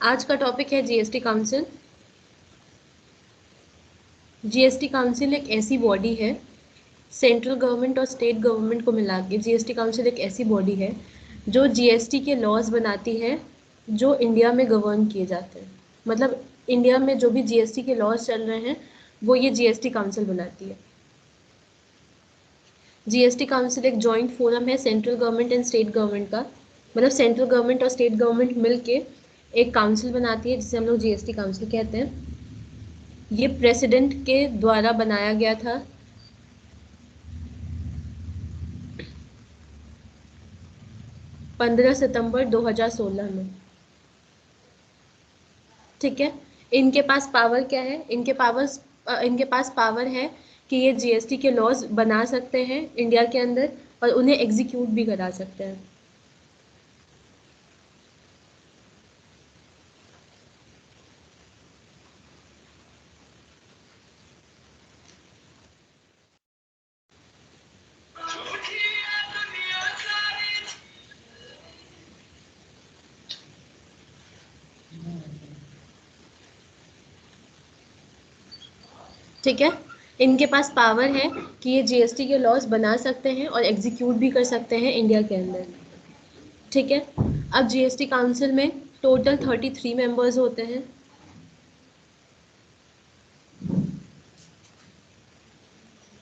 आज का टॉपिक है जीएसटी काउंसिल। जीएसटी काउंसिल एक ऐसी बॉडी है, सेंट्रल गवर्नमेंट और स्टेट गवर्नमेंट को मिला के जीएसटी काउंसिल एक ऐसी बॉडी है जो जीएसटी के लॉज बनाती है जो इंडिया में गवर्न किए जाते हैं। मतलब इंडिया में जो भी जीएसटी के लॉज चल रहे हैं वो ये जीएसटी काउंसिल बनाती है। जीएसटी काउंसिल एक जॉइंट फोरम है central government and state government का। मतलब सेंट्रल गवर्नमेंट और स्टेट गवर्नमेंट मिलके एक काउंसिल बनाती है जिसे हम लोग जीएसटी काउंसिल कहते हैं। ये प्रेसिडेंट के द्वारा बनाया गया था। पंद्रह सितंबर 2016 में। ठीक है। इनके पास पावर क्या है? इनके पास पावर है कि ये जीएसटी के लॉज बना सकते हैं इंडिया के अंदर और उन्हें एग्जीक्यूट भी करा सकते हैं। ठीक है। इनके पास पावर है कि ये जीएसटी के लॉज बना सकते हैं और एग्जीक्यूट भी कर सकते हैं इंडिया के अंदर। ठीक है। अब जीएसटी काउंसिल में टोटल 33 मेंबर्स होते हैं।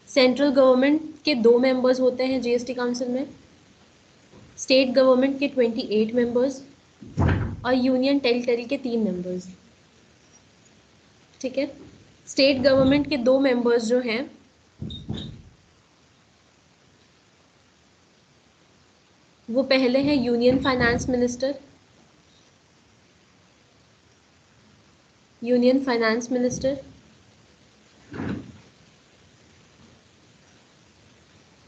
सेंट्रल गवर्नमेंट के 2 मेंबर्स होते हैं जीएसटी काउंसिल में, स्टेट गवर्नमेंट के 28 मेंबर्स और यूनियन टेरिटरी के 3 मेंबर्स। ठीक है। स्टेट गवर्नमेंट के 2 मेंबर्स जो हैं वो पहले हैं union finance minister. Union finance minister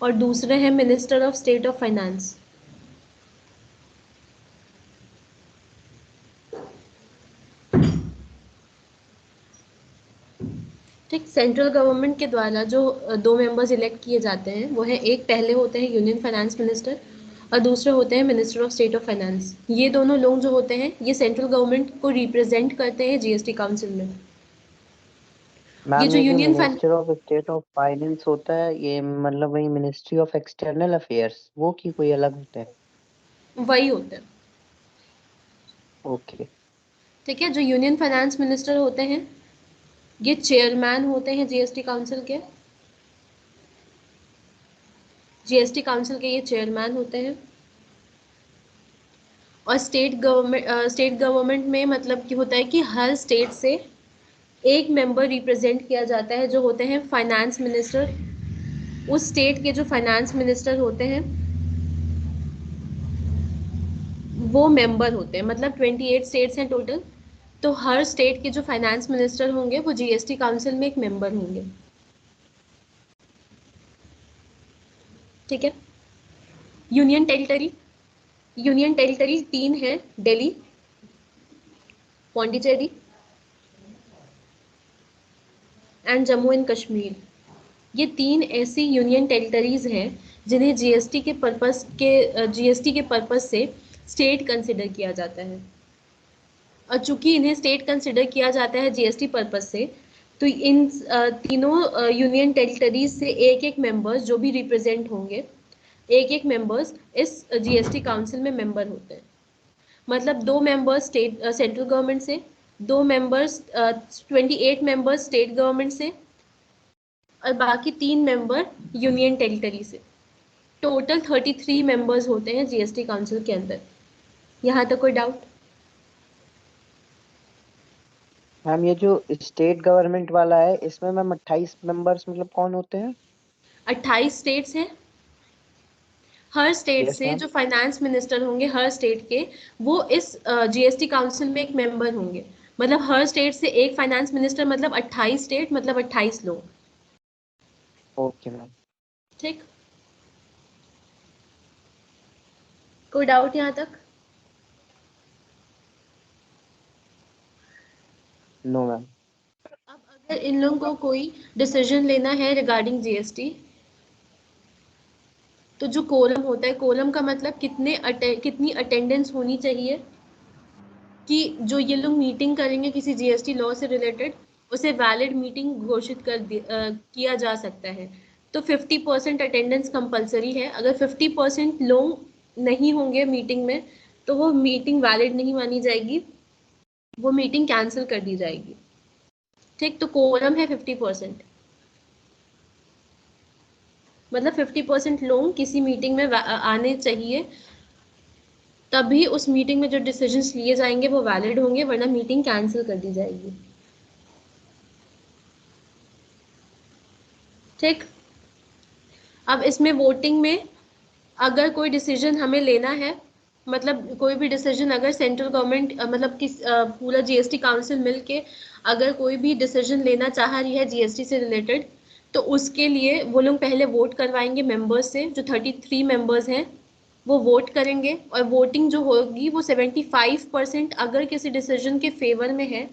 और दूसरे हैं minister of state of finance. ठीक। सेंट्रल गवर्नमेंट के द्वारा जो 2 मेंबर्स इलेक्ट किए जाते हैं वो हैं, एक पहले होते हैं यूनियन फाइनेंस मिनिस्टर और दूसरे होते हैं minister of state of finance. ये दोनों लोग जो होते हैं ये सेंट्रल गवर्नमेंट को रिप्रेजेंट करते हैं जीएसटी काउंसिल में। ये मैम जो ये जो union minister of state of finance होता है ये मतलब वही मिनिस्ट्री ऑफ एक्सटर्नल अफेयर्स वो की कोई अलग होता है? वही होते हैं। ओके। ठीक है। जो यूनियन फाइनेंस मिनिस्टर होते हैं ये चेयरमैन होते हैं जीएसटी काउंसिल के। जीएसटी काउंसिल के ये चेयरमैन होते हैं। और स्टेट गवर्नमेंट में मतलब कि होता है कि हर स्टेट से एक मेंबर रिप्रेजेंट किया जाता है जो होते हैं फाइनेंस मिनिस्टर। उस स्टेट के जो फाइनेंस मिनिस्टर होते हैं वो मेंबर होते हैं। मतलब 28 स्टेट्स हैं टोटल, तो हर स्टेट के जो फाइनेंस मिनिस्टर होंगे वो जीएसटी काउंसिल में एक मेंबर होंगे। ठीक है। Union territory. यूनियन टेरिटरी 3 है, दिल्ली, पौंडीचेरी एंड जम्मू एंड कश्मीर। ये 3 ऐसी यूनियन टेरिटरीज हैं जिन्हें जीएसटी के पर्पस से स्टेट कंसिडर किया जाता है। और चूंकि इन्हें स्टेट कंसिडर किया जाता है जीएसटी पर्पस से, तो इन तीनों यूनियन टेरिटरीज से एक एक मेंबर्स जो भी रिप्रेजेंट होंगे, एक एक मेंबर्स इस जीएसटी काउंसिल में मेंबर होते हैं। मतलब 2 मेंबर्स सेंट्रल गवर्नमेंट से, 2 मेंबर्स 28 मेंबर्स स्टेट गवर्नमेंट से और बाकी 3 मेंबर यूनियन टेरिटरी से। टोटल 33 मेंबर्स होते हैं जीएसटी काउंसिल के अंदर। यहाँ तक कोई डाउट? मैम ये जो स्टेट गवर्नमेंट वाला है इसमें मैम 28 मेंबर्स मतलब कौन होते हैं? 28 स्टेट्स हैं। हर स्टेट यस से मैम। जो फाइनेंस मिनिस्टर होंगे हर स्टेट के, वो इस जीएसटी काउंसिल में एक मेंबर होंगे। मतलब हर स्टेट से एक फाइनेंस मिनिस्टर, मतलब 28 स्टेट मतलब 28 लोग। Okay ma'am. ठीक। कोई डाउट यहाँ तक? No ma'am. अब अगर इन लोगों को कोई डिसीजन लेना है रिगार्डिंग जीएसटी, तो जो कोरम होता है, कोरम का मतलब कितनी अटेंडेंस होनी चाहिए कि जो ये लोग मीटिंग करेंगे किसी जीएसटी लॉ से रिलेटेड, उसे वैलिड मीटिंग घोषित किया जा सकता है। तो 50% अटेंडेंस कंपलसरी है। अगर 50% लोग नहीं होंगे मीटिंग में तो वो मीटिंग वैलिड नहीं मानी जाएगी, वो मीटिंग कैंसिल कर दी जाएगी। ठीक, तो कोरम है 50%, मतलब 50% लोग किसी मीटिंग में आने चाहिए, तभी उस मीटिंग में जो डिसीजंस लिए जाएंगे वो वैलिड होंगे, वरना मीटिंग कैंसिल कर दी जाएगी। ठीक, अब इसमें वोटिंग में अगर कोई डिसीजन हमें लेना है, मतलब कोई भी डिसीजन अगर सेंट्रल गवर्नमेंट मतलब पूरा जीएसटी काउंसिल मिलके अगर कोई भी डिसीजन लेना चाह रही है जीएसटी से रिलेटेड, तो उसके लिए वो लोग पहले वोट करवाएंगे मेंबर्स से, जो 33 मेंबर्स हैं वो वोट करेंगे, और वोटिंग जो होगी वो 75% अगर किसी डिसीजन के फेवर में है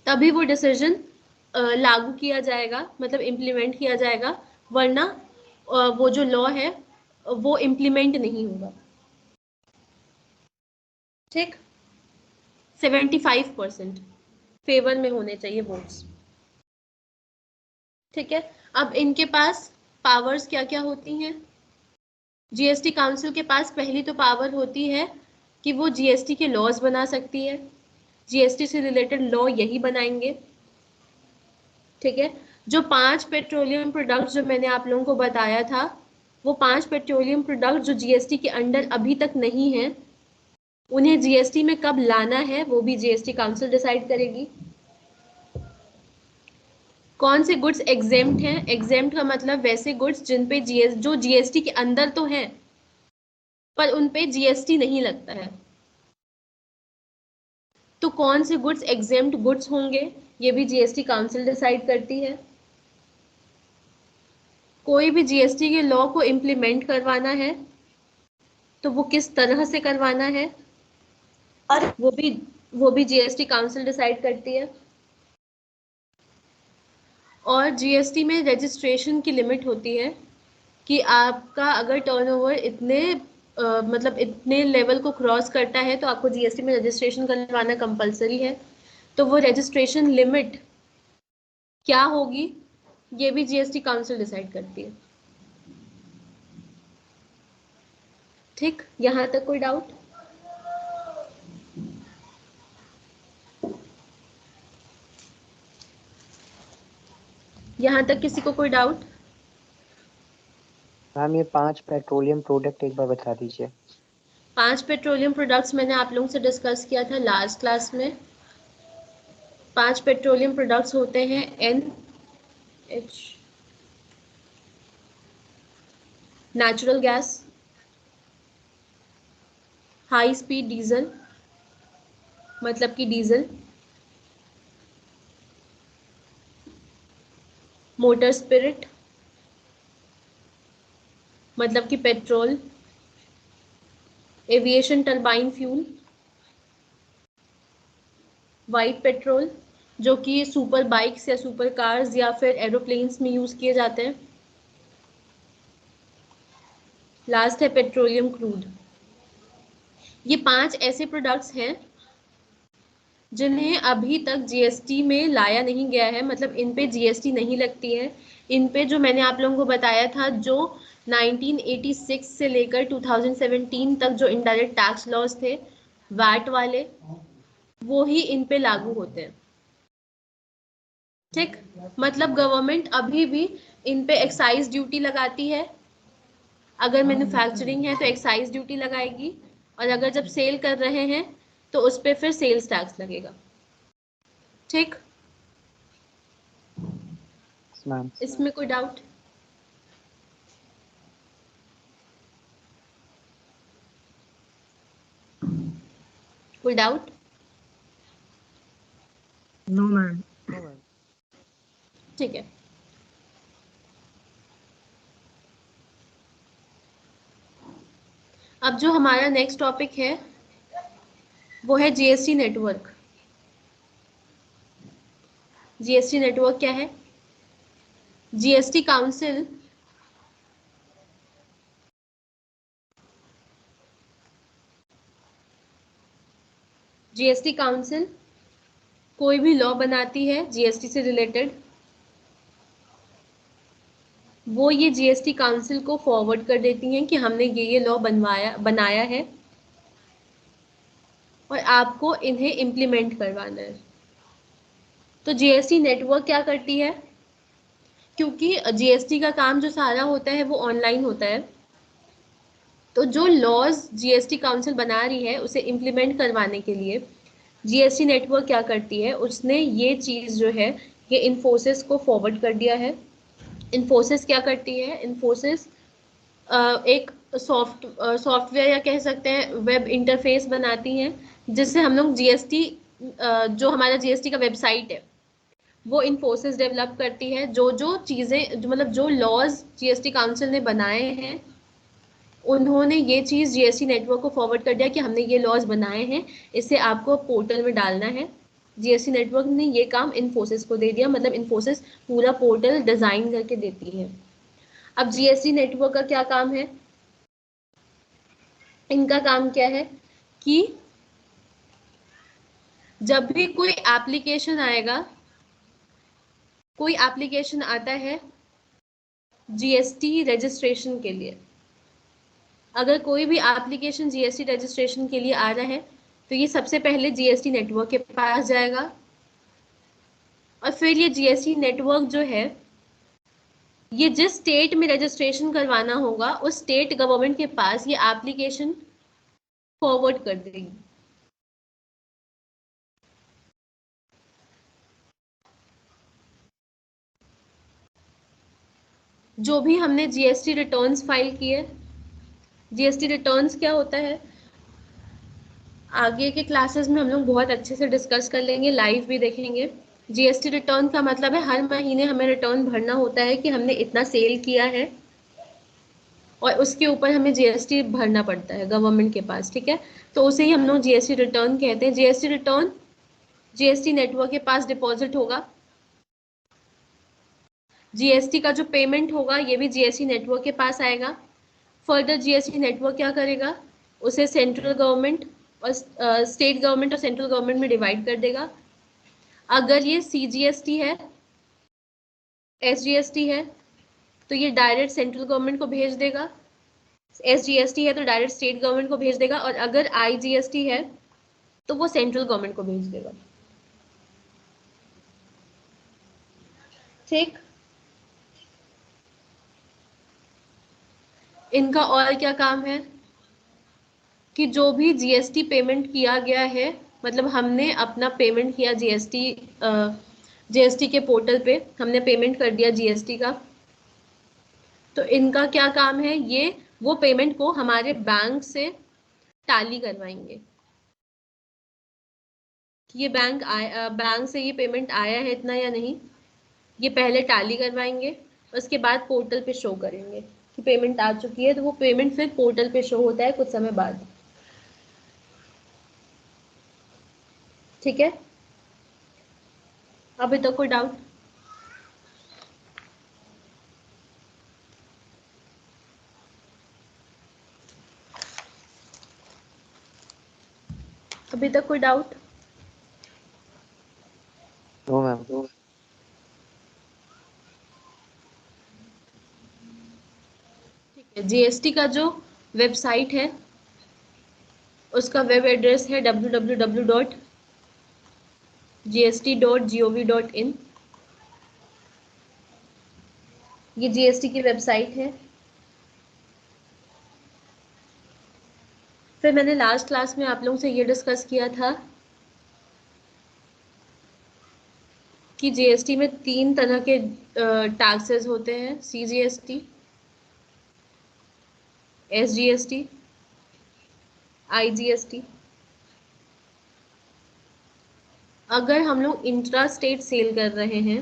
तभी वो डिसीजन लागू किया जाएगा, मतलब इम्प्लीमेंट किया जाएगा, वरना वो जो लॉ है वो इम्प्लीमेंट नहीं होगा। ठीक, 75% फेवर में होने चाहिए वोट्स। ठीक है, अब इनके पास पावर्स क्या क्या होती हैं? जीएसटी काउंसिल के पास पहली तो पावर होती है कि वो जीएसटी के लॉज बना सकती है, जीएसटी से रिलेटेड लॉ यही बनाएंगे। ठीक है, जो 5 पेट्रोलियम प्रोडक्ट्स जो मैंने आप लोगों को बताया था, वो 5 पेट्रोलियम प्रोडक्ट जो जीएसटी के अंडर अभी तक नहीं है, उन्हें जीएसटी में कब लाना है वो भी जीएसटी काउंसिल डिसाइड करेगी। कौन से गुड्स एग्जेम्प्ट हैं? एग्जेम्प्ट का मतलब वैसे गुड्स जिन पे जो जीएसटी के अंदर तो हैं पर उन पे जीएसटी नहीं लगता है। तो कौन से गुड्स एग्जेम्प्ट गुड्स होंगे, ये भी जीएसटी काउंसिल डिसाइड करती है। कोई भी जीएसटी के लॉ को इम्प्लीमेंट करवाना है तो वो किस तरह से करवाना है, और वो भी जीएसटी काउंसिल डिसाइड करती है। और जीएसटी में रजिस्ट्रेशन की लिमिट होती है कि आपका अगर टर्नओवर इतने मतलब इतने लेवल को क्रॉस करता है तो आपको जीएसटी में रजिस्ट्रेशन करवाना कंपलसरी है। तो वो रजिस्ट्रेशन लिमिट क्या होगी ये भी जीएसटी काउंसिल डिसाइड करती है। ठीक, यहाँ तक कोई डाउट? यहाँ तक किसी को कोई डाउट? मैम ये 5 पेट्रोलियम प्रोडक्ट एक बार बता दीजिए। 5 पेट्रोलियम प्रोडक्ट्स मैंने आप लोगों से डिस्कस किया था लास्ट क्लास में। 5 पेट्रोलियम प्रोडक्ट्स होते हैं NH, natural gas, high speed diesel मतलब कि डीजल, मोटर स्पिरिट मतलब कि petrol, aviation turbine fuel, white petrol जो कि सुपर बाइक्स या सुपर कार्स या फिर एरोप्लेन्स में यूज किए जाते हैं। लास्ट है पेट्रोलियम क्रूड। ये 5 ऐसे प्रोडक्ट्स हैं जिन्हें अभी तक जीएसटी में लाया नहीं गया है, मतलब इन पे जीएसटी नहीं लगती है। इन पे जो मैंने आप लोगों को बताया था, जो 1986 से लेकर 2017 तक जो इनडायरेक्ट टैक्स लॉज थे वैट वाले, वो ही इन पे लागू होते हैं। ठीक, मतलब गवर्नमेंट अभी भी इन पे एक्साइज ड्यूटी लगाती है। अगर मैन्युफैक्चरिंग है तो एक्साइज ड्यूटी लगाएगी, और अगर जब सेल कर रहे हैं तो उस पर फिर सेल्स टैक्स लगेगा। ठीक, मैम इसमें कोई डाउट? कोई डाउट? No ma'am. ठीक है, अब जो हमारा नेक्स्ट टॉपिक है वो है जीएसटी नेटवर्क। जीएसटी नेटवर्क क्या है? जीएसटी काउंसिल जीएसटी काउंसिल कोई भी लॉ बनाती है जीएसटी से रिलेटेड, वो ये जीएसटी काउंसिल को फॉरवर्ड कर देती हैं कि हमने ये लॉ बनाया है और आपको इन्हें इम्प्लीमेंट करवाना है। तो जीएसटी नेटवर्क क्या करती है, क्योंकि जीएसटी का काम जो सारा होता है वो ऑनलाइन होता है, तो जो लॉज जीएसटी काउंसिल बना रही है उसे इम्प्लीमेंट करवाने के लिए जीएसटी नेटवर्क क्या करती है, उसने ये चीज़ जो है ये इन्फोसिस को फॉरवर्ड कर दिया है। इन्फोसिस क्या करती है, इन्फोसिस एक सॉफ्टवेयर या कह सकते हैं वेब इंटरफेस बनाती हैं, जिससे हम लोग जीएसटी जो हमारा जीएसटी का वेबसाइट है वो इन्फोसिस डेवलप करती है। जो चीज़ें जो मतलब जो लॉज जीएसटी काउंसिल ने बनाए हैं उन्होंने ये चीज़ जीएसटी नेटवर्क को फॉरवर्ड कर दिया कि हमने ये लॉज बनाए हैं, इसे आपको पोर्टल में डालना है। जीएसटी नेटवर्क ने ये काम इन्फोसिस को दे दिया, मतलब इन्फोसिस पूरा पोर्टल डिज़ाइन करके देती है। अब जीएसटी नेटवर्क का क्या काम है, इनका काम क्या है कि जब भी कोई एप्लीकेशन आएगा, कोई एप्लीकेशन आता है जीएसटी रजिस्ट्रेशन के लिए, अगर कोई भी एप्लीकेशन जीएसटी रजिस्ट्रेशन के लिए आ रहा है तो ये सबसे पहले जीएसटी नेटवर्क के पास जाएगा और फिर ये जीएसटी नेटवर्क जो है ये जिस स्टेट में रजिस्ट्रेशन करवाना होगा उस स्टेट गवर्नमेंट के पास ये एप्लीकेशन फॉरवर्ड कर देगी। जो भी हमने जीएसटी रिटर्न्स फाइल किए, जीएसटी रिटर्न्स क्या होता है आगे के क्लासेस में हम लोग बहुत अच्छे से डिस्कस कर लेंगे, लाइव भी देखेंगे। जीएसटी रिटर्न का मतलब है हर महीने हमें रिटर्न भरना होता है कि हमने इतना सेल किया है और उसके ऊपर हमें जीएसटी भरना पड़ता है गवर्नमेंट के पास, ठीक है। तो उसे ही हम लोग जीएसटी रिटर्न कहते हैं। जीएसटी रिटर्न जीएसटी नेटवर्क के पास डिपॉजिट होगा, जीएसटी का जो पेमेंट होगा ये भी जीएसटी नेटवर्क के पास आएगा। फर्दर जीएसटी नेटवर्क क्या करेगा, उसे सेंट्रल गवर्नमेंट और स्टेट गवर्नमेंट और सेंट्रल गवर्नमेंट में डिवाइड कर देगा। अगर ये सीजीएसटी है, एसजीएसटी है तो ये डायरेक्ट सेंट्रल गवर्नमेंट को भेज देगा, एसजीएसटी है तो डायरेक्ट स्टेट गवर्नमेंट को भेज देगा, और अगर आईजीएसटी है तो वो सेंट्रल गवर्नमेंट को भेज देगा, ठीक। इनका और क्या काम है कि जो भी जीएसटी पेमेंट किया गया है, मतलब हमने अपना पेमेंट किया जीएसटी के पोर्टल पे हमने पेमेंट कर दिया जीएसटी का, तो इनका क्या काम है, ये वो पेमेंट को हमारे बैंक से टैली करवाएंगे कि ये बैंक से ये पेमेंट आया है इतना या नहीं, ये पहले टैली करवाएंगे, उसके बाद पोर्टल पे शो करेंगे कि पेमेंट आ चुकी है। तो वो पेमेंट फिर पोर्टल पे शो होता है कुछ समय बाद, ठीक है। अभी तक कोई डाउट? अभी तक कोई डाउट? No ma'am. ठीक है, जीएसटी का जो वेबसाइट है उसका वेब एड्रेस है www.gst.gov.in। ये जीएसटी की वेबसाइट है। फिर मैंने लास्ट क्लास में आप लोगों से ये डिस्कस किया था कि जीएसटी में 3 तरह के टैक्सेस होते हैं, सीजीएसटी, एसजीएसटी, आईजीएसटी। अगर हम लोग इंट्रा स्टेट सेल कर रहे हैं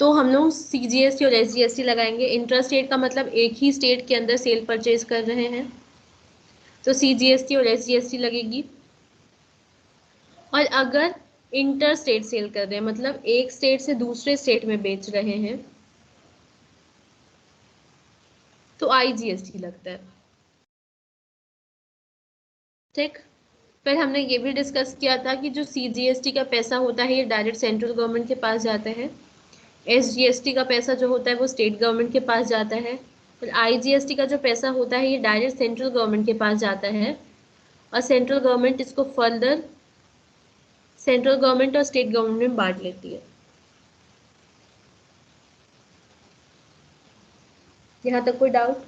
तो हम लोग सीजीएसटी और एसजीएसटी लगाएंगे। इंट्रा स्टेट का मतलब एक ही स्टेट के अंदर सेल परचेज कर रहे हैं तो सीजीएसटी और एसजीएसटी लगेगी। और अगर इंटर स्टेट सेल कर रहे हैं मतलब एक स्टेट से दूसरे स्टेट में बेच रहे हैं तो आईजीएसटी लगता है। ठीक। फिर हमने ये भी डिस्कस किया था कि जो CGST का पैसा होता है ये डायरेक्ट सेंट्रल गवर्नमेंट के पास जाता है, SGST का पैसा जो होता है वो स्टेट गवर्नमेंट के पास जाता है, और IGST का जो पैसा होता है ये डायरेक्ट सेंट्रल गवर्नमेंट के पास जाता है, और सेंट्रल गवर्नमेंट इसको फर्दर सेंट्रल गवर्नमेंट और स्टेट गवर्नमेंट में बांट लेती है। यहाँ तक कोई डाउट?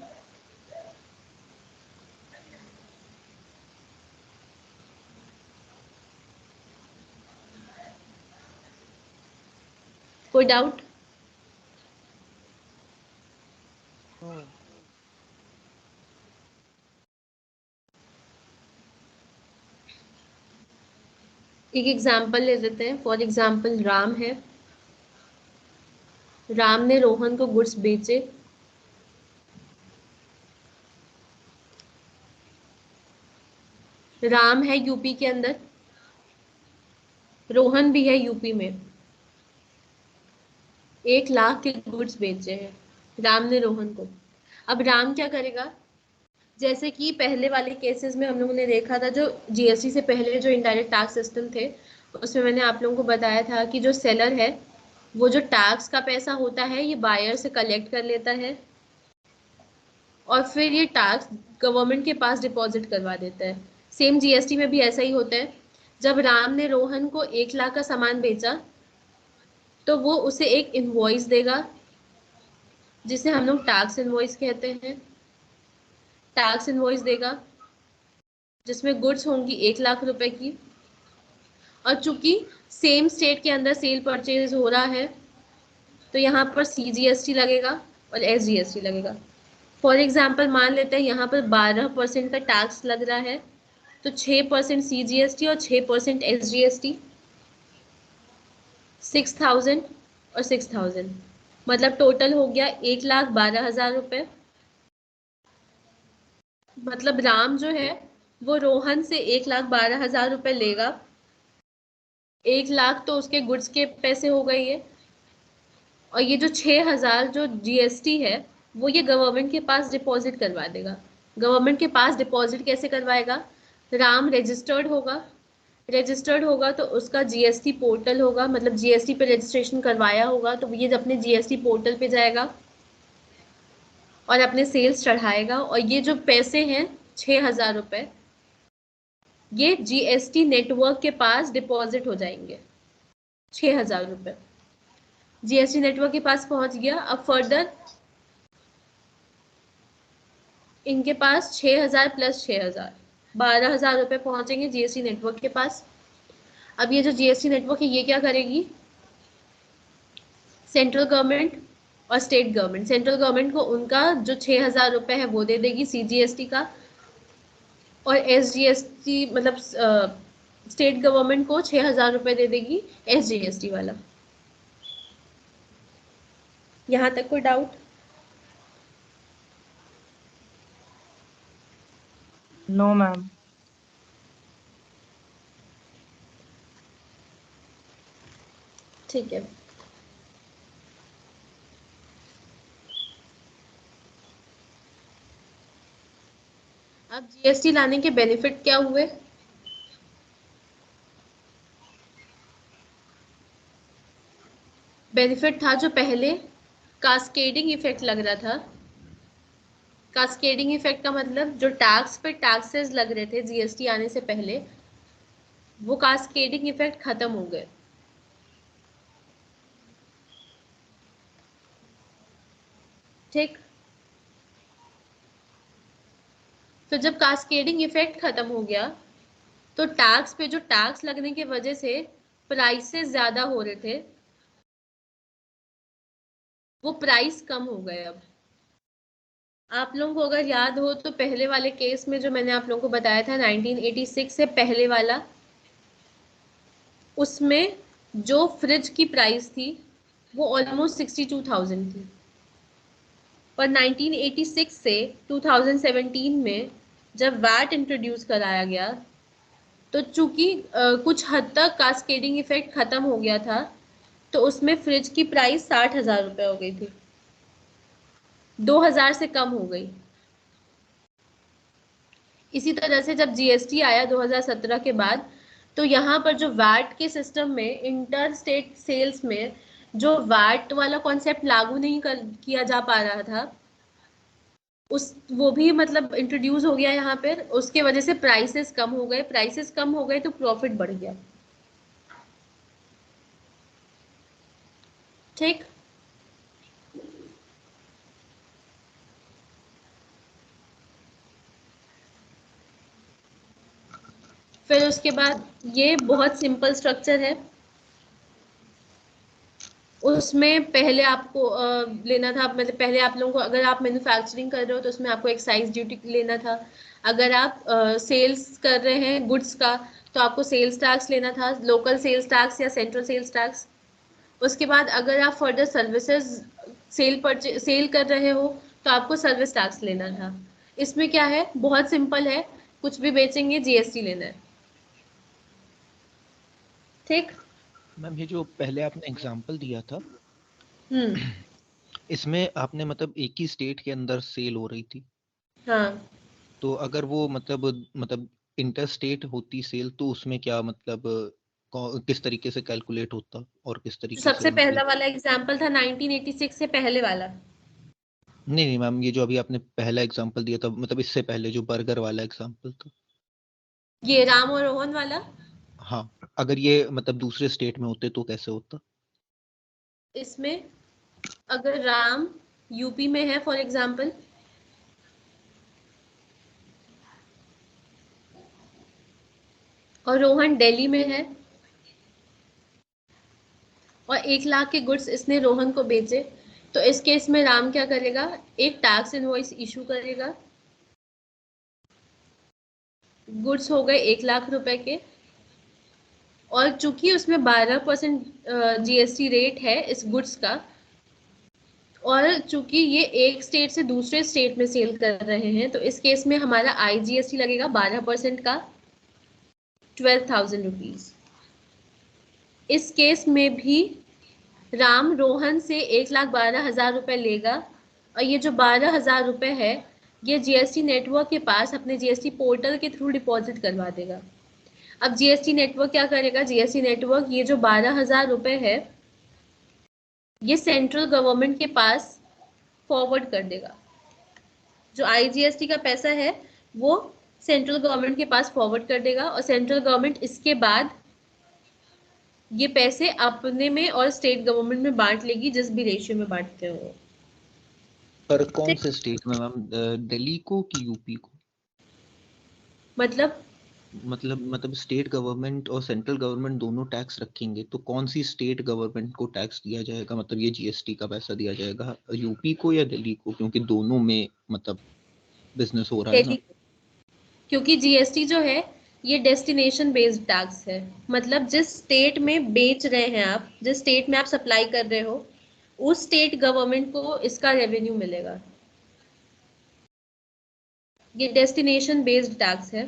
कोई डाउट? एक एग्जाम्पल ले लेते हैं। फॉर एग्जाम्पल राम है, राम ने रोहन को गुड्स बेचे, राम है यूपी के अंदर, रोहन भी है यूपी में, 1 लाख के गुड्स बेचे हैं राम ने रोहन को। अब राम क्या करेगा, जैसे कि पहले वाले केसेस में हम लोगों ने देखा था, जो GST से पहले जो इनडायरेक्ट टैक्स सिस्टम थे उसमें मैंने आप लोगों को बताया था कि जो सेलर है वो जो टैक्स का पैसा होता है ये बायर से कलेक्ट कर लेता है और फिर ये टैक्स गवर्नमेंट के पास डिपॉजिट करवा देता है। सेम GST में भी ऐसा ही होता है। जब राम ने रोहन को 1 लाख का सामान बेचा तो वो उसे एक इनवॉइस देगा जिसे हम लोग टैक्स इनवॉइस कहते हैं। टैक्स इनवॉइस देगा जिसमें गुड्स होंगी 1 लाख रुपए की, और चूंकि सेम स्टेट के अंदर सेल परचेज हो रहा है तो यहाँ पर CGST लगेगा और SGST लगेगा। फॉर एग्जाम्पल मान लेते हैं यहाँ पर 12% का टैक्स लग रहा है, तो 6% CGST और 6% SGST, 6,000 और 6,000, मतलब टोटल हो गया 1,12,000 रुपये। मतलब राम जो है वो रोहन से 1,12,000 रुपये लेगा, 1 लाख तो उसके गुड्स के पैसे हो गए ये, और ये जो 6,000 जो GST है वो ये गवर्नमेंट के पास डिपॉजिट करवा देगा। गवर्नमेंट के पास डिपॉजिट कैसे करवाएगा, राम रजिस्टर्ड होगा तो उसका GST पोर्टल होगा, मतलब GST पे रजिस्ट्रेशन करवाया होगा तो ये अपने GST पोर्टल पे जाएगा और अपने सेल्स चढ़ाएगा, और ये जो पैसे हैं 6,000 रुपये ये GST नेटवर्क के पास डिपॉजिट हो जाएंगे। 6,000 रुपये GST नेटवर्क के पास पहुंच गया। अब फर्दर इनके पास 6,000 प्लस 6,000 12,000 रुपये पहुंचेंगे GST नेटवर्क के पास। अब ये जो GST नेटवर्क है ये क्या करेगी, सेंट्रल गवर्नमेंट और स्टेट गवर्नमेंट, सेंट्रल गवर्नमेंट को उनका जो 6,000 रुपये है वो दे देगी CGST का, और SGST मतलब स्टेट गवर्नमेंट को 6,000 रुपये दे देगी SGST वाला। यहाँ तक कोई डाउट? No ma'am. ठीक है। अब GST लाने के बेनिफिट क्या हुए, बेनिफिट था जो पहले कास्केडिंग इफेक्ट लग रहा था। कास्केडिंग इफेक्ट का मतलब जो टैक्स पे टैक्सेस लग रहे थे GST आने से पहले, वो कास्केडिंग इफेक्ट खत्म हो गए। ठीक। तो जब कास्केडिंग इफेक्ट खत्म हो गया तो टैक्स पे जो टैक्स लगने की वजह से प्राइसेस ज्यादा हो रहे थे वो प्राइस कम हो गए। अब आप लोगों को अगर याद हो तो पहले वाले केस में जो मैंने आप लोगों को बताया था 1986 से पहले वाला, उसमें जो फ्रिज की प्राइस थी वो ऑलमोस्ट 62,000 थी, पर 1986 से 2017 में जब वैट इंट्रोड्यूस कराया गया तो चूंकि कुछ हद तक कास्केडिंग इफेक्ट खत्म हो गया था तो उसमें फ्रिज की प्राइस 60,000 रुपये हो गई थी, 2,000 से कम हो गई। इसी तरह से जब जीएसटी आया 2017 के बाद, तो यहाँ पर जो वैट के सिस्टम में इंटर स्टेट सेल्स में जो वैट वाला कॉन्सेप्ट लागू नहीं किया जा पा रहा था, वो भी मतलब इंट्रोड्यूस हो गया यहाँ पर। उसके वजह से प्राइसेस कम हो गए, प्राइसेस कम हो गए तो प्रॉफिट बढ़ गया। ठीक, फिर उसके बाद ये बहुत सिंपल स्ट्रक्चर है। उसमें पहले आपको लेना था, मतलब पहले आप लोगों को, अगर आप मैन्युफैक्चरिंग कर रहे हो तो उसमें आपको एक्साइज ड्यूटी लेना था। अगर आप सेल्स कर रहे हैं गुड्स का तो आपको सेल्स टैक्स लेना था, लोकल सेल्स टैक्स या सेंट्रल सेल्स टैक्स। उसके बाद अगर आप फर्दर सर्विसेज सेल कर रहे हो तो आपको सर्विस टैक्स लेना था। इसमें क्या है, बहुत सिंपल है, कुछ भी बेचेंगे जीएसटी लेना है। ठीक मैम, ये जो पहले आपने एग्जांपल दिया था, हम्म, इसमें आपने मतलब एक ही स्टेट के अंदर सेल हो रही थी, हाँ, तो अगर वो मतलब इंटर स्टेट होती सेल तो उसमें क्या मतलब किस तरीके से कैलकुलेट होता और किस जो तरीके से सबसे पहला मतलब? वाला एग्जाम्पल था 1986 से पहले वाला। नहीं मैम, ये जो अभी आपने पहला एग्जांपल दिया था, मतलब इससे पहले जो बर्गर वाला एग्जांपल था। ये राम और रोहन वाला, हाँ, अगर ये मतलब दूसरे स्टेट में होते तो कैसे होता? इसमें अगर राम यूपी में है फॉर एग्जाम्पल, और रोहन दिल्ली में है, और 1 लाख के गुड्स इसने रोहन को बेचे, तो इस केस में राम क्या करेगा, एक टैक्स इनवॉइस इशू करेगा। गुड्स हो गए 1 लाख रुपए के, और चूंकि उसमें 12% जीएसटी रेट है इस गुड्स का, और चूंकि ये एक स्टेट से दूसरे स्टेट में सेल कर रहे हैं, तो इस केस में हमारा आईजीएसटी लगेगा 12% का, 12,000 रुपीज। इस केस में भी राम रोहन से 1,12,000 रुपए लेगा, और ये जो 12,000 रुपए है ये जीएसटी नेटवर्क के पास अपने जीएसटी पोर्टल के थ्रू डिपॉजिट करवा देगा। अब जीएसटी नेटवर्क क्या करेगा, जीएसटी नेटवर्क ये जो 12,000 रुपए है ये सेंट्रल गवर्नमेंट के पास फॉरवर्ड कर देगा। जो आईजीएसटी का पैसा है वो सेंट्रल गवर्नमेंट के पास फॉरवर्ड कर देगा, और सेंट्रल गवर्नमेंट इसके बाद ये पैसे अपने में और स्टेट गवर्नमेंट में बांट लेगी, जिस भी रेशियो में बांटते हो। पर कौन से स्टेट में मैम, दिल्ली को कि यूपी को? मतलब स्टेट गवर्नमेंट और सेंट्रल गवर्नमेंट दोनों टैक्स रखेंगे, तो कौन सी स्टेट गवर्नमेंट को टैक्स दिया जाएगा, मतलब ये जीएसटी का पैसा दिया जाएगा, यूपी को या दिल्ली को? क्योंकि दोनों में मतलब बिजनेस हो रहा है ना। दिल्ली, क्योंकि जीएसटी जो है ये डेस्टिनेशन बेस्ड टैक्स है। मतलब जिस स्टेट में बेच रहे हैं आप, जिस स्टेट में आप सप्लाई कर रहे हो, उस स्टेट गवर्नमेंट को इसका रेवेन्यू मिलेगा। ये डेस्टिनेशन बेस्ड टैक्स है।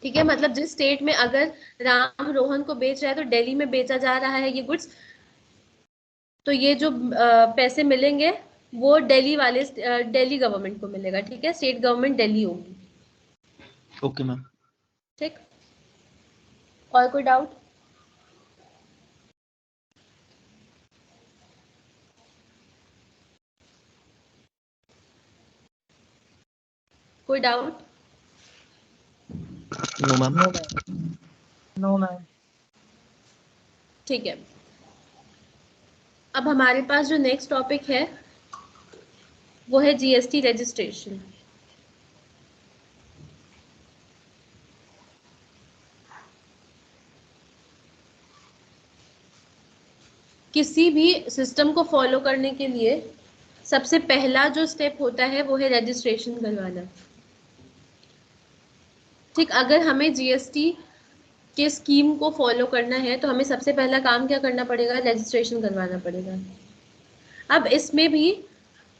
ठीक है, मतलब जिस स्टेट में अगर राम रोहन को बेच रहा है तो दिल्ली में बेचा जा रहा है ये गुड्स, तो ये जो पैसे मिलेंगे वो दिल्ली गवर्नमेंट को मिलेगा। ठीक है, स्टेट गवर्नमेंट दिल्ली होगी। Okay ma'am. ठीक, और कोई डाउट? कोई doubt? No ma'am. No, ma'am. No, ma'am. ठीक है, अब हमारे पास जो नेक्स्ट टॉपिक है वो है जीएसटी रजिस्ट्रेशन। किसी भी सिस्टम को फॉलो करने के लिए सबसे पहला जो स्टेप होता है वो है रजिस्ट्रेशन करवाना। ठीक, अगर हमें जीएसटी के स्कीम को फॉलो करना है तो हमें सबसे पहला काम क्या करना पड़ेगा, रजिस्ट्रेशन करवाना पड़ेगा। अब इसमें भी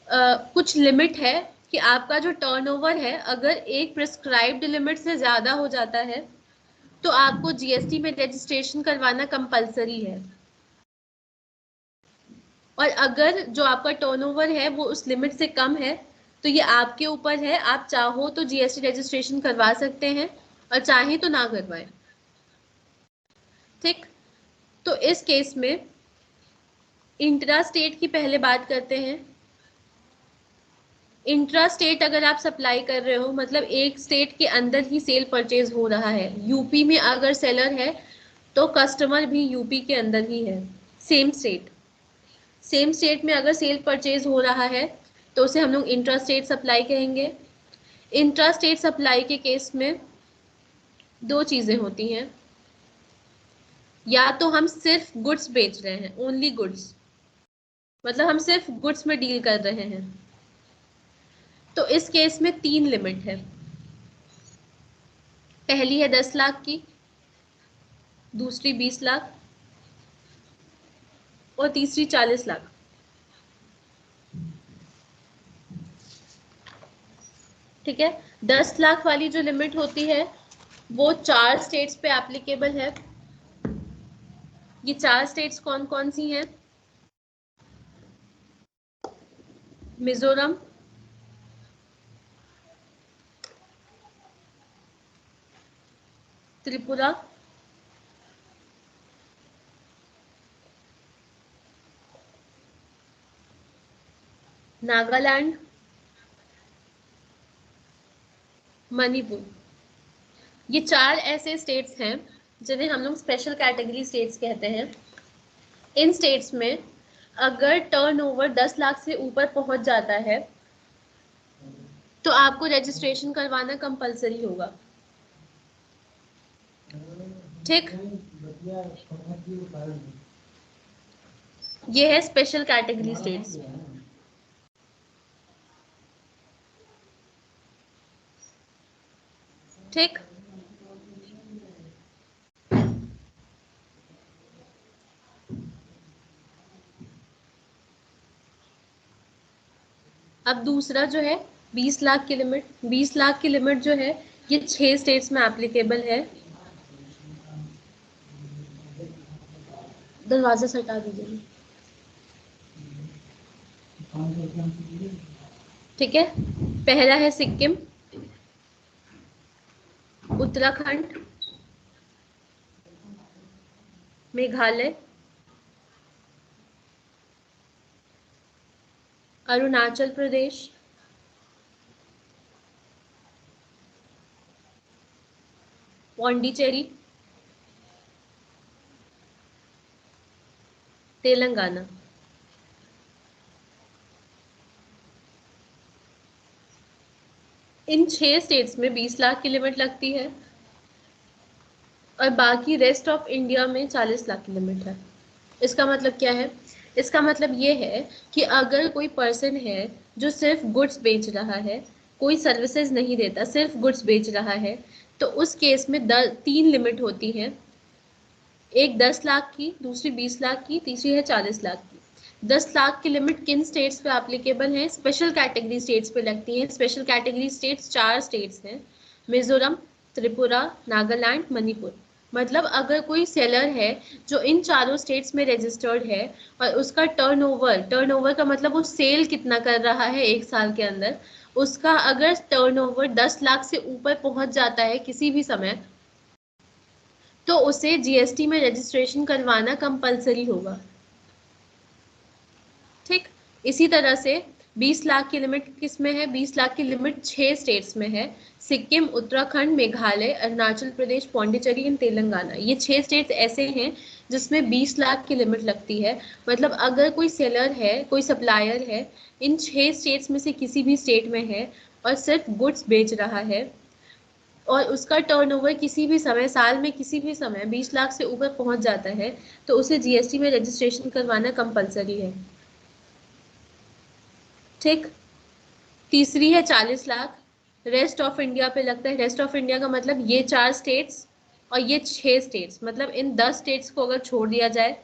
कुछ लिमिट है कि आपका जो टर्नओवर है अगर एक प्रिस्क्राइब्ड लिमिट से ज़्यादा हो जाता है तो आपको जीएसटी में रजिस्ट्रेशन करवाना कंपलसरी है। और अगर जो आपका टर्नओवर है वो उस लिमिट से कम है तो ये आपके ऊपर है, आप चाहो तो जीएसटी रजिस्ट्रेशन करवा सकते हैं और चाहे तो ना करवाएं। ठीक, तो इस केस में इंट्रा स्टेट की पहले बात करते हैं। इंट्रा स्टेट अगर आप सप्लाई कर रहे हो मतलब एक स्टेट के अंदर ही सेल परचेज हो रहा है, यूपी में अगर सेलर है तो कस्टमर भी यूपी के अंदर ही है, सेम स्टेट में अगर सेल परचेज हो रहा है तो उसे हम लोग इंट्रा स्टेट सप्लाई कहेंगे। इंट्रा स्टेट सप्लाई के केस में दो चीजें होती हैं, या तो हम सिर्फ गुड्स बेच रहे हैं, ओनली गुड्स, मतलब हम सिर्फ गुड्स में डील कर रहे हैं, तो इस केस में 3 लिमिट है। पहली है 10 लाख की, दूसरी 20 लाख और तीसरी 40 लाख। ठीक है, 10 लाख वाली जो लिमिट होती है वो 4 स्टेट्स पे एप्लीकेबल है। ये 4 स्टेट्स कौन कौन सी हैं? मिजोरम, त्रिपुरा, नागालैंड, मणिपुर। ये 4 ऐसे स्टेट्स हैं जिन्हें हम लोग स्पेशल कैटेगरी स्टेट्स कहते हैं। इन स्टेट्स में अगर टर्नओवर 10 लाख से ऊपर पहुंच जाता है तो आपको रजिस्ट्रेशन करवाना कंपलसरी होगा। ठीक, ये है स्पेशल कैटेगरी स्टेट्स। ठीक, अब दूसरा जो है 20 लाख की लिमिट। 20 लाख की लिमिट जो है ये 6 स्टेट्स में एप्लीकेबल है। दरवाजा से हटा दीजिए। ठीक है, पहला है सिक्किम, उत्तराखंड, मेघालय, अरुणाचल प्रदेश, पौंडीचेरी, तेलंगाना। इन 6 स्टेट्स में 20 लाख की लिमिट लगती है और बाकी रेस्ट ऑफ इंडिया में 40 लाख की लिमिट है। इसका मतलब क्या है? इसका मतलब ये है कि अगर कोई पर्सन है जो सिर्फ गुड्स बेच रहा है, कोई सर्विसेज नहीं देता, सिर्फ गुड्स बेच रहा है, तो उस केस में 3 लिमिट होती है। एक 10 लाख की, दूसरी 20 लाख की, तीसरी है 40 लाख की। 10 लाख की लिमिट किन स्टेट्स पे एप्लीकेबल है? स्पेशल कैटेगरी स्टेट्स पे लगती है। स्पेशल कैटेगरी स्टेट्स 4 स्टेट्स हैं, मिजोरम, त्रिपुरा, नागालैंड, मणिपुर। मतलब अगर कोई सेलर है जो इन चारों स्टेट्स में रजिस्टर्ड है और उसका टर्नओवर का मतलब वो सेल कितना कर रहा है एक साल के अंदर, उसका अगर टर्नओवर 10 लाख से ऊपर पहुंच जाता है किसी भी समय, तो उसे जीएसटी में रजिस्ट्रेशन करवाना कंपलसरी होगा। ठीक, इसी तरह से 20 लाख की लिमिट किस में है? 20 लाख की लिमिट 6 स्टेट्स में है, सिक्किम, उत्तराखंड, मेघालय, अरुणाचल प्रदेश, पौंडीचेरी एंड तेलंगाना। ये 6 स्टेट्स ऐसे हैं जिसमें 20 लाख की लिमिट लगती है। मतलब अगर कोई सेलर है, कोई सप्लायर है, इन 6 स्टेट्स में से किसी भी स्टेट में है और सिर्फ गुड्स बेच रहा है और उसका टर्नओवर किसी भी समय, साल में किसी भी समय 20 लाख से ऊपर पहुंच जाता है, तो उसे जीएसटी में रजिस्ट्रेशन करवाना कंपलसरी है। ठीक, तीसरी है 40 लाख, रेस्ट ऑफ इंडिया पे लगता है। रेस्ट ऑफ इंडिया का मतलब ये 4 स्टेट्स और ये 6 स्टेट्स, मतलब इन 10 स्टेट्स को अगर छोड़ दिया जाए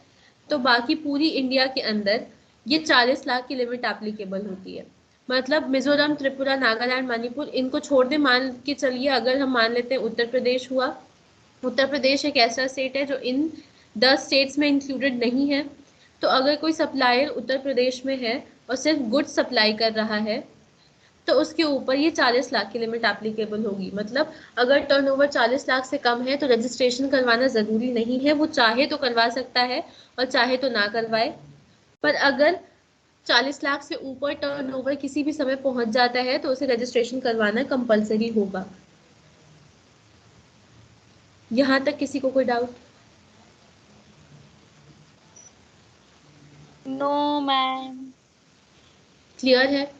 तो बाकी पूरी इंडिया के अंदर ये 40 लाख की लिमिट एप्लीकेबल होती है। मतलब मिजोरम, त्रिपुरा, नागालैंड, मणिपुर, इनको छोड़ दे, मान के चलिए अगर हम मान लेते हैं उत्तर प्रदेश हुआ। उत्तर प्रदेश एक ऐसा स्टेट है जो इन 10 स्टेट्स में इंक्लूडेड नहीं है, तो अगर कोई सप्लायर उत्तर प्रदेश में है और सिर्फ गुड्स सप्लाई कर रहा है तो उसके ऊपर ये 40 लाख की लिमिट एप्लीकेबल होगी। मतलब अगर टर्नओवर 40 लाख से कम है तो रजिस्ट्रेशन करवाना ज़रूरी नहीं है, वो चाहे तो करवा सकता है और चाहे तो ना करवाए। पर अगर 40 लाख से ऊपर टर्नओवर किसी भी समय पहुंच जाता है तो उसे रजिस्ट्रेशन करवाना कंपलसरी होगा। यहाँ तक किसी को कोई डाउट? No ma'am. क्लियर है?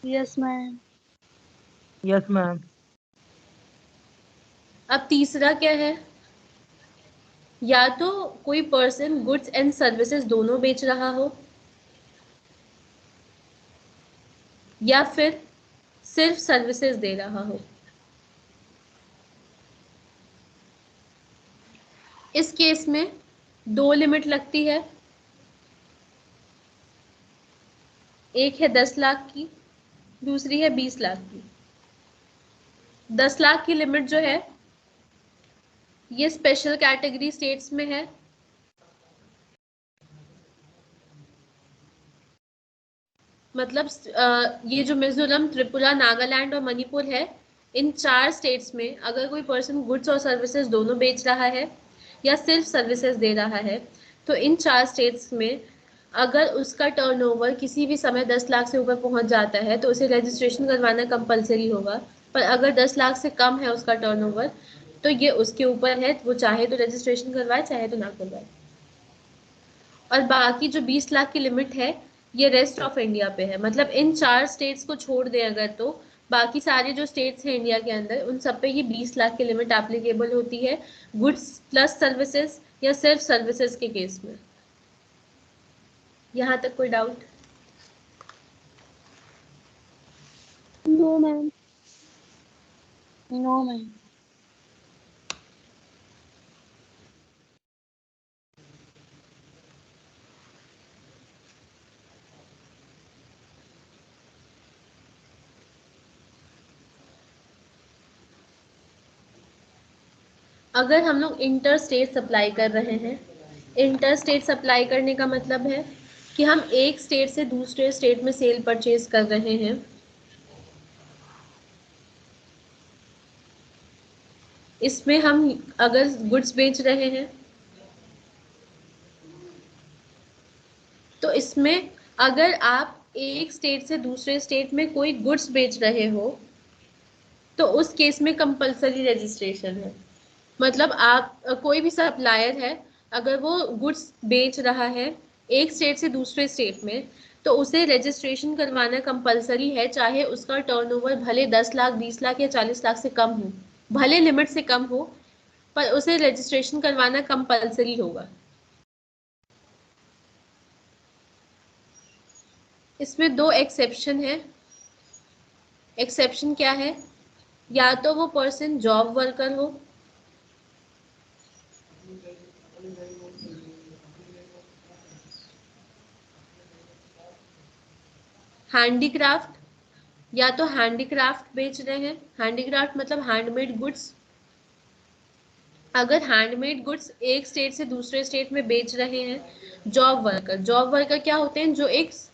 Yes ma'am. Yes ma'am. अब तीसरा क्या है? या तो कोई पर्सन गुड्स एंड सर्विसेज दोनों बेच रहा हो या फिर सिर्फ सर्विसेज दे रहा हो। इस केस में 2 लिमिट लगती है, एक है 10 लाख की, दूसरी है 20 लाख की। 10 लाख की लिमिट जो है ये स्पेशल कैटेगरी स्टेट्स में है, मतलब ये जो मिजोरम, त्रिपुरा, नागालैंड और मणिपुर है, इन 4 स्टेट्स में अगर कोई पर्सन गुड्स और सर्विसेज दोनों बेच रहा है या सिर्फ सर्विसेज दे रहा है तो इन 4 स्टेट्स में अगर उसका टर्नओवर किसी भी समय 10 लाख से ऊपर पहुंच जाता है तो उसे रजिस्ट्रेशन करवाना कंपलसरी होगा। पर अगर 10 लाख से कम है उसका टर्नओवर तो ये उसके ऊपर है, वो चाहे तो रजिस्ट्रेशन करवाए चाहे तो ना करवाए। और बाकी जो 20 लाख की लिमिट है ये रेस्ट ऑफ इंडिया पे है, मतलब इन 4 स्टेट्स को छोड़ दें अगर तो बाकी सारे जो स्टेट्स हैं इंडिया के अंदर उन सब पे ये 20 लाख की लिमिट एप्लीकेबल होती है गुड्स प्लस सर्विसेज या सिर्फ सर्विसेज के केस में। यहाँ तक कोई doubt? No ma'am. No ma'am. अगर हम लोग इंटर स्टेट सप्लाई कर रहे हैं, इंटर स्टेट सप्लाई करने का मतलब है कि हम एक स्टेट से दूसरे स्टेट में सेल परचेज कर रहे हैं। इसमें हम अगर गुड्स बेच रहे हैं तो इसमें अगर आप एक स्टेट से दूसरे स्टेट में कोई गुड्स बेच रहे हो तो उस केस में कंपलसरी रजिस्ट्रेशन है। मतलब आप कोई भी सप्लायर है अगर वो गुड्स बेच रहा है एक स्टेट से दूसरे स्टेट में तो उसे रजिस्ट्रेशन करवाना कंपलसरी है, चाहे उसका टर्नओवर भले 10 लाख, 20 लाख या 40 लाख से कम हो, भले लिमिट से कम हो, पर उसे रजिस्ट्रेशन करवाना कंपलसरी होगा। इसमें 2 एक्सेप्शन है। एक्सेप्शन क्या है? या तो वो पर्सन जॉब वर्कर हो हैंडीक्राफ्ट, या तो हैंडीक्राफ्ट बेच रहे हैं, हैंडीक्राफ्ट मतलब हैंडमेड गुड्स। अगर हैंडमेड गुड्स एक स्टेट से दूसरे स्टेट में बेच रहे हैं। जॉब वर्कर, जॉब वर्कर क्या होते हैं? जो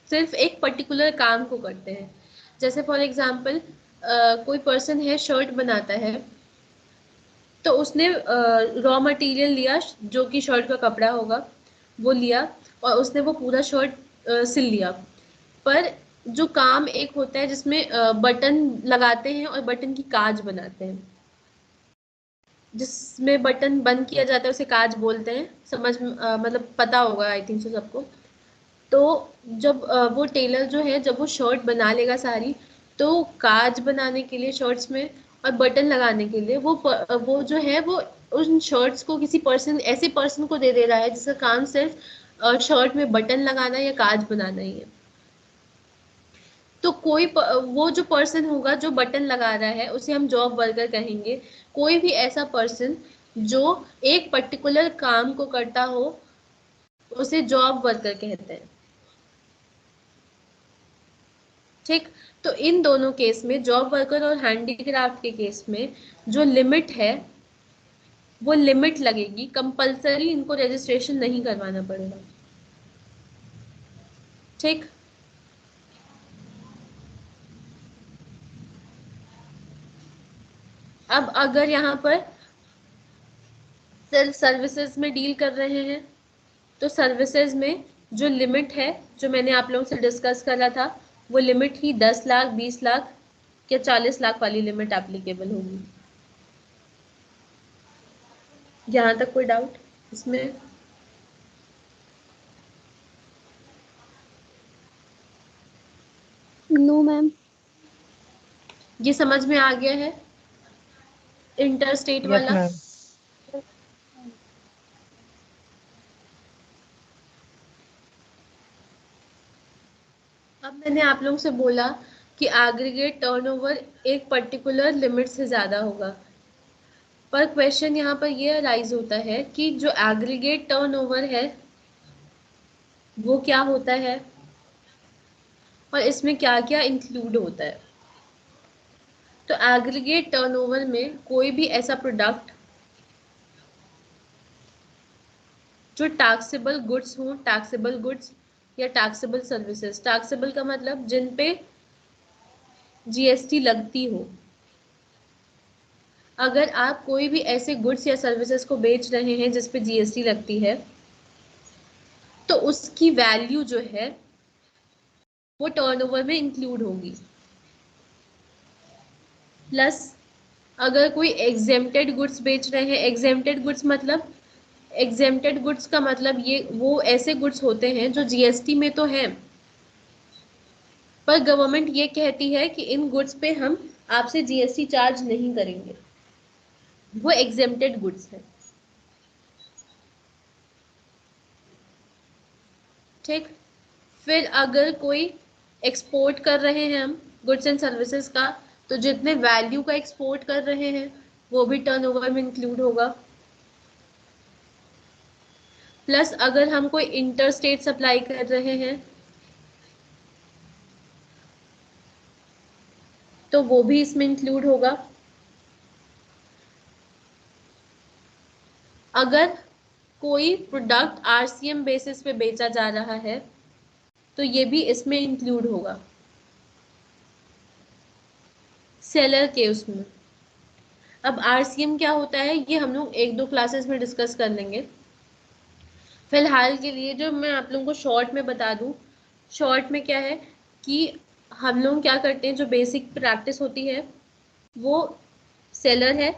सिर्फ एक पर्टिकुलर काम को करते हैं। जैसे फॉर एग्जांपल कोई पर्सन है शर्ट बनाता है तो उसने रॉ मटेरियल लिया जो कि शर्ट का कपड़ा होगा वो लिया और उसने वो पूरा शर्ट सिल लिया। पर जो काम एक होता है जिसमें बटन लगाते हैं और बटन की काज बनाते हैं, जिसमें बटन बंद किया जाता है उसे काज बोलते हैं, मतलब पता होगा आई थिंक सो सबको। तो जब वो टेलर जो है जब वो शर्ट बना लेगा सारी तो काज बनाने के लिए शर्ट्स में और बटन लगाने के लिए वो जो है वो उन शर्ट्स को किसी ऐसे पर्सन को दे रहा है जिसका काम सिर्फ शर्ट में बटन लगाना या काज बनाना ही है। तो वो जो पर्सन होगा जो बटन लगा रहा है उसे हम जॉब वर्कर कहेंगे। कोई भी ऐसा पर्सन जो एक पर्टिकुलर काम को करता हो उसे जॉब वर्कर कहते हैं। ठीक, तो इन दोनों केस में जॉब वर्कर और हैंडीक्राफ्ट के केस में जो लिमिट है वो लिमिट लगेगी, कंपल्सरी इनको रजिस्ट्रेशन नहीं करवाना पड़ेगा। ठीक, अब अगर यहाँ पर सिर्फ सर्विसेज में डील कर रहे हैं तो सर्विसेज में जो लिमिट है जो मैंने आप लोगों से डिस्कस करा था, वो लिमिट ही 10 लाख, 20 लाख या 40 लाख वाली लिमिट एप्लीकेबल होगी। यहाँ तक कोई डाउट इसमें? No ma'am. ये समझ में आ गया है इंटरस्टेट यस वाला? मैम। अब मैंने आप लोगों से बोला कि एग्रीगेट टर्नओवर एक पर्टिकुलर लिमिट से ज़्यादा होगा, पर क्वेश्चन यहाँ पर ये अराइज होता है कि जो एग्रीगेट टर्नओवर है वो क्या होता है और इसमें क्या क्या इंक्लूड होता है। तो एग्रीगेट टर्नओवर में कोई भी ऐसा प्रोडक्ट जो टैक्सेबल गुड्स हो, टैक्सेबल गुड्स या टैक्सेबल सर्विसेज। टैक्सेबल का मतलब जिन पे जीएसटी लगती हो। अगर आप कोई भी ऐसे गुड्स या सर्विसेज को बेच रहे हैं जिस पे जीएसटी लगती है तो उसकी वैल्यू जो है वो टर्नओवर में इंक्लूड होगी। प्लस अगर कोई एग्जेम्प्टेड गुड्स बेच रहे हैं, एग्जेम्प्टेड गुड्स मतलब, एग्जेम्प्टेड गुड्स का मतलब ये वो ऐसे गुड्स होते हैं जो जीएसटी में तो हैं पर गवर्नमेंट ये कहती है कि इन गुड्स पे हम आपसे जीएसटी चार्ज नहीं करेंगे, वो एग्जेम्प्टेड गुड्स है। ठीक, फिर अगर कोई एक्सपोर्ट कर रहे हैं हम गुड्स एंड सर्विसेज का, तो जितने वैल्यू का एक्सपोर्ट कर रहे हैं वो भी टर्नओवर में इंक्लूड होगा। प्लस अगर हम कोई इंटर स्टेट सप्लाई कर रहे हैं तो वो भी इसमें इंक्लूड होगा। अगर कोई प्रोडक्ट आरसीएम बेसिस पे बेचा जा रहा है तो ये भी इसमें इंक्लूड होगा सेलर के उसमें। अब आरसीएम क्या होता है ये हम लोग 1-2 क्लासेस में डिस्कस कर लेंगे। फिलहाल के लिए जो मैं आप लोगों को शॉर्ट में बता दूं, शॉर्ट में क्या है कि हम लोग क्या करते हैं, जो बेसिक प्रैक्टिस होती है वो सेलर है,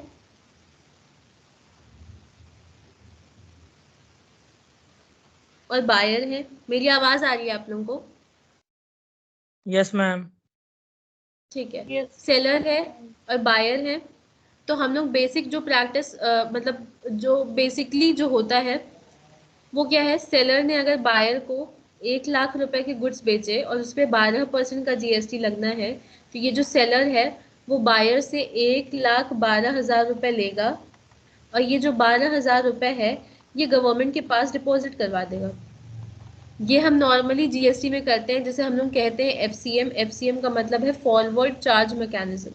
और बायर है। मेरी आवाज आ रही है आप लोगों को? Yes ma'am. ठीक है, Yes. सेलर है और बायर है। तो हम लोग बेसिक जो प्रैक्टिस मतलब जो बेसिकली जो होता है वो क्या है, सेलर ने अगर बायर को 1 लाख रुपए के गुड्स बेचे और उस पर 12% का जीएसटी लगना है, तो ये जो सेलर है वो बायर से 1,12,000 रुपए लेगा और ये जो 12,000 रुपए है ये गवर्नमेंट के पास डिपॉजिट करवा देगा। ये हम नॉर्मली जीएसटी में करते हैं, जैसे हम लोग कहते हैं एफसीएम। एफसीएम का मतलब है फॉरवर्ड चार्ज मैकेनिज्म।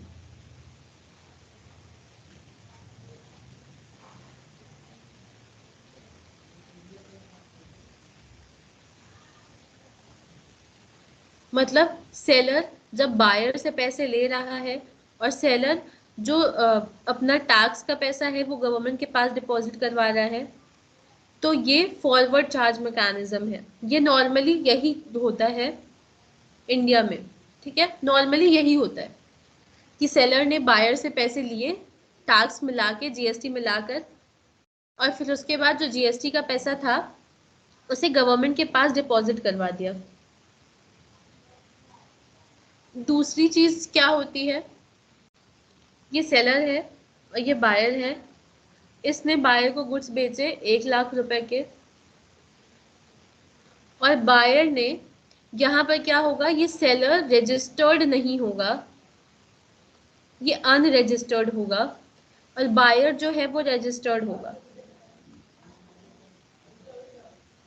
मतलब सेलर जब बायर से पैसे ले रहा है और सेलर जो अपना टैक्स का पैसा है वो गवर्नमेंट के पास डिपॉजिट करवा रहा है, तो ये फॉरवर्ड चार्ज मैकेनिज्म है। ये नॉर्मली यही होता है इंडिया में। ठीक है, नॉर्मली यही होता है कि सेलर ने बायर से पैसे लिए, टैक्स मिला के, जीएसटी मिलाकर, और फिर उसके बाद जो जीएसटी का पैसा था उसे गवर्नमेंट के पास डिपॉजिट करवा दिया। दूसरी चीज क्या होती है, ये सेलर है और ये बायर है। इसने बायर को गुड्स बेचे 1 लाख रुपए के, और बायर ने, यहाँ पर क्या होगा, ये सेलर रजिस्टर्ड नहीं होगा, ये अनरजिस्टर्ड होगा, और बायर जो है वो रजिस्टर्ड होगा।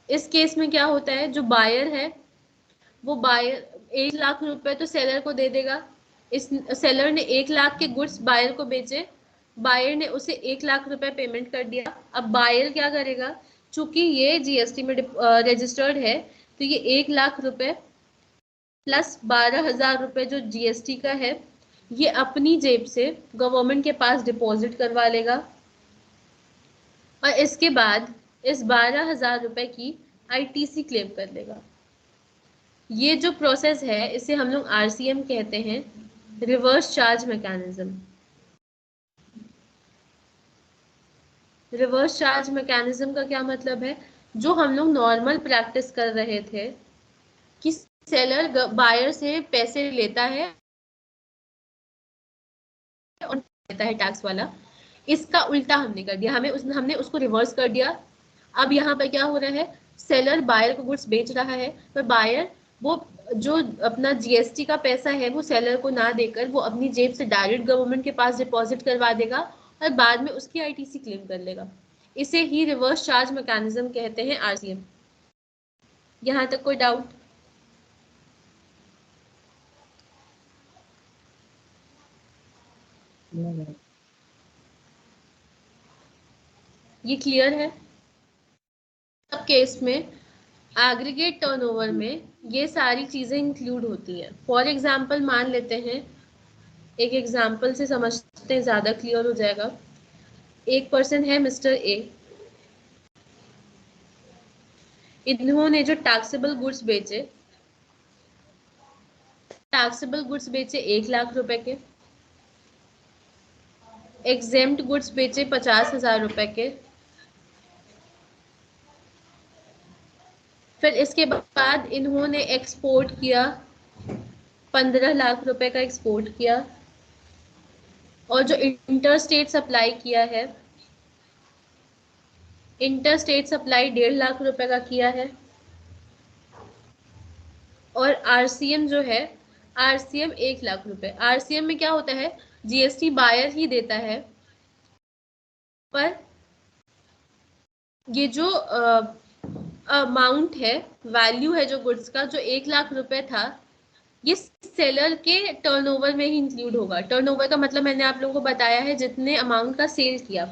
इस केस में क्या होता है, जो बायर है वो बायर 1 लाख रुपए तो सेलर को दे देगा। इस सेलर ने 1 लाख के गुड्स बायर को बेचे, बायर ने उसे 1 लाख रुपए पेमेंट कर दिया। अब बायर क्या करेगा, चूंकि ये जीएसटी में रजिस्टर्ड है, तो ये 1 लाख रुपए प्लस 12,000 रुपए जो जीएसटी का है, ये अपनी जेब से गवर्नमेंट के पास डिपॉजिट करवा लेगा और इसके बाद इस 12,000 रुपए की आईटीसी क्लेम कर लेगा। ये जो प्रोसेस है इसे हम लोग आरसीएम कहते हैं, reverse charge mechanism. Reverse charge mechanism का क्या मतलब है, जो हम लोग नॉर्मल प्रैक्टिस कर रहे थे कि सेलर बायर से पैसे लेता है और देता है टैक्स वाला, इसका उल्टा हमने कर दिया, हमने उसको रिवर्स कर दिया। अब यहाँ पर क्या हो रहा है, सेलर बायर को गुड्स बेच रहा है, पर बायर वो जो अपना जीएसटी का पैसा है वो सेलर को ना देकर वो अपनी जेब से डायरेक्ट गवर्नमेंट के पास डिपॉजिट करवा देगा और बाद में उसकी आईटीसी क्लेम कर लेगा। इसे ही रिवर्स चार्ज मैकेनिज्म कहते हैं, आरसीएम। यहाँ तक कोई डाउट? ये क्लियर है? सब केस में एग्रीगेट टर्नओवर में ये सारी चीजें इंक्लूड होती हैं। फॉर एग्जांपल मान लेते हैं, एक एग्जांपल से समझते हैं, ज्यादा क्लियर हो जाएगा। एक पर्सन है मिस्टर ए, इन्होंने जो टैक्सेबल गुड्स बेचे, टैक्सेबल गुड्स बेचे 1 लाख रुपए के, एग्जेम्प्ट गुड्स बेचे 50,000 रुपए के, फिर इसके बाद इन्होंने एक्सपोर्ट किया 15 लाख रुपए का एक्सपोर्ट किया, और जो इंटर स्टेट सप्लाई किया है, इंटर स्टेट सप्लाई 1.5 लाख रुपए का किया है। और आरसीएम जो है, आरसीएम 1 लाख रुपए। आरसीएम में क्या होता है, जीएसटी बायर ही देता है, पर ये जो अमाउंट है, वैल्यू है जो गुड्स का, जो 1 लाख रुपए था, ये सेलर के टर्नओवर में ही इंक्लूड होगा। टर्नओवर का मतलब मैंने आप लोगों को बताया है, जितने अमाउंट का सेल किया।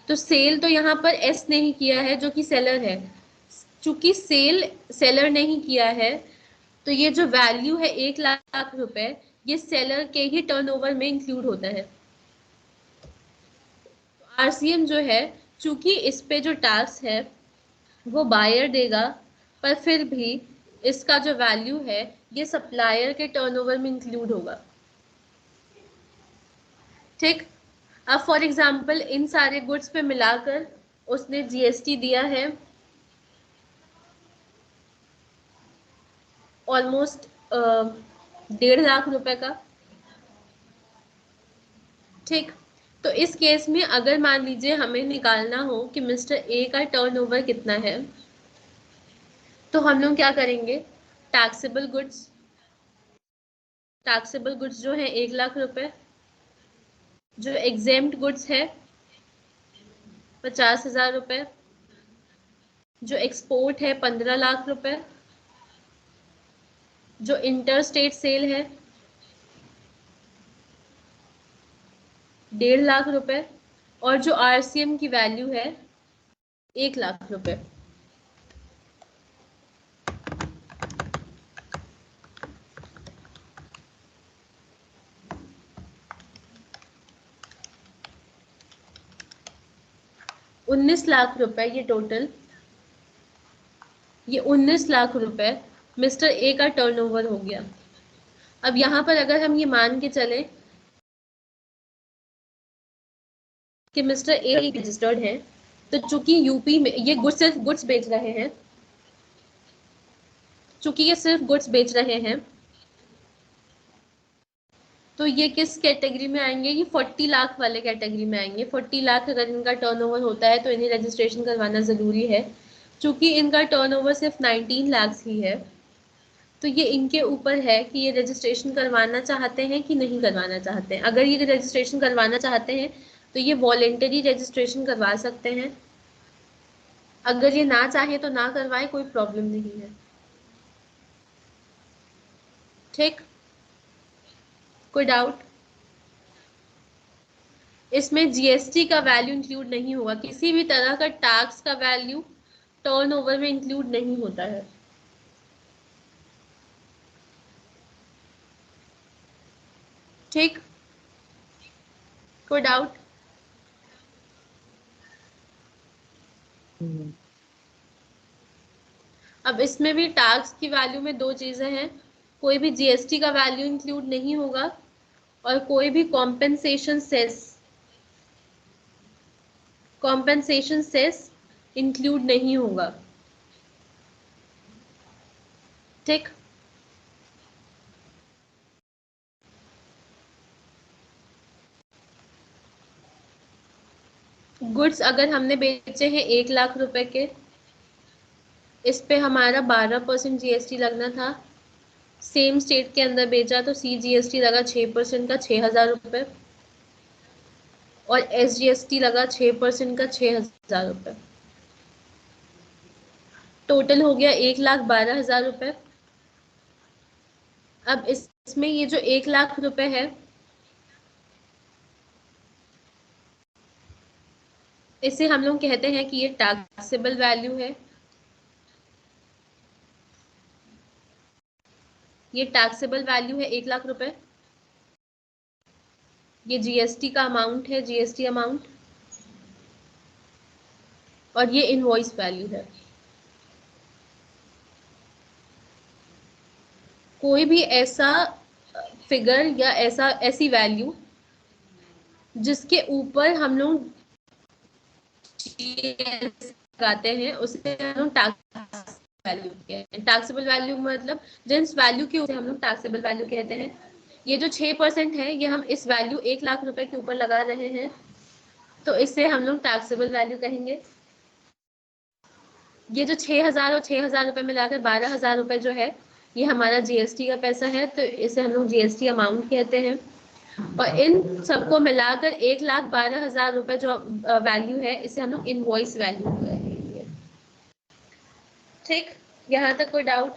तो सेल तो यहाँ पर एस ने ही किया है जो कि सेलर है। चूंकि सेल सेलर ने ही किया है, तो ये जो वैल्यू है 1 लाख रुपए, ये सेलर के ही टर्नओवर में इंक्लूड होता है। आरसीएम जो है, चूंकि इस पे जो टैक्स है वो बायर देगा, पर फिर भी इसका जो वैल्यू है ये सप्लायर के टर्नओवर में इंक्लूड होगा। ठीक। अब फॉर एग्जांपल इन सारे गुड्स पे मिलाकर उसने जीएसटी दिया है ऑलमोस्ट 1.5 लाख रुपए का। ठीक। तो इस केस में अगर मान लीजिए हमें निकालना हो कि मिस्टर ए का टर्नओवर कितना है, तो हम लोग क्या करेंगे, टैक्सेबल गुड्स, टैक्सेबल गुड्स जो है 1 लाख रुपए, जो एग्जेम्प्ट गुड्स है 50,000 रुपए, जो एक्सपोर्ट है 15 लाख रुपए, जो इंटर स्टेट सेल है 1.5 लाख रुपए, और जो आरसीएम की वैल्यू है 1 लाख रुपए। $19 लाख रुपए ये टोटल, ये 19 लाख रुपए मिस्टर ए का टर्नओवर हो गया। अब यहाँ पर अगर हम ये मान के चले कि मिस्टर ए रजिस्टर्ड है, तो चूंकि यूपी में ये सिर्फ गुड्स बेच रहे हैं, चूंकि ये सिर्फ गुड्स बेच रहे हैं, तो ये किस कैटेगरी में आएंगे, ये 40 लाख वाले कैटेगरी में आएंगे। 40 लाख अगर इनका टर्नओवर होता है तो इन्हें रजिस्ट्रेशन करवाना ज़रूरी है। चूंकि इनका टर्नओवर सिर्फ 19 लाख ही है, तो ये इनके ऊपर है कि ये रजिस्ट्रेशन करवाना चाहते हैं कि नहीं करवाना चाहते हैं। अगर ये रजिस्ट्रेशन करवाना चाहते हैं तो ये वॉलेंटरी रजिस्ट्रेशन करवा सकते हैं, अगर ये ना चाहे तो ना करवाए, कोई प्रॉब्लम नहीं है। ठीक, कोई डाउट? इसमें जीएसटी का वैल्यू इंक्लूड नहीं होगा, किसी भी तरह का टैक्स का वैल्यू टर्नओवर में इंक्लूड नहीं होता है। ठीक, कोई डाउट? अब इसमें भी टैक्स की वैल्यू में दो चीजें हैं, कोई भी जीएसटी का वैल्यू इंक्लूड नहीं होगा और कोई भी कॉम्पेंसेशन सेस इंक्लूड नहीं होगा। ठीक, गुड्स अगर हमने बेचे हैं 1 लाख रुपए के, इस पे हमारा 12% जीएसटी लगना था। सेम स्टेट के अंदर बेचा तो CGST लगा 6% का 6,000 रुपए और SGST लगा 6% का 6,000 रुपए। टोटल हो गया 1,12,000 रुपए। अब इसमें ये जो 1 लाख रुपए है, इसे हम लोग कहते हैं कि ये टैक्सेबल वैल्यू है। ये टैक्सेबल वैल्यू है 1 लाख रुपए। ये जीएसटी का अमाउंट है, जीएसटी अमाउंट, और ये इनवॉइस वैल्यू है। कोई भी ऐसा फिगर या ऐसी वैल्यू जिसके ऊपर हम लोग लगाते हैं उसे हम लोग टैक्स वैल्यू कहते हैं। टैक्सेबल वैल्यू मतलब जिस वैल्यू के ऊपर हम लोग टैक्सेबल वैल्यू कहते हैं। ये जो 6% है ये हम इस वैल्यू 1 लाख रुपए के ऊपर लगा रहे हैं, तो इसे हम लोग टैक्सेबल वैल्यू कहेंगे। ये जो 6,000 और 6,000 रुपए मिलाकर 12,000 रुपए जो है, ये हमारा जीएसटी का पैसा है, तो इसे हम लोग जीएसटी अमाउंट कहते हैं। और इन सबको मिलाकर 1,12,000 रुपए जो वैल्यू है, इसे हम लोग इनवॉइस वैल्यू कहेंगे। ठीक, यहाँ तक कोई डाउट?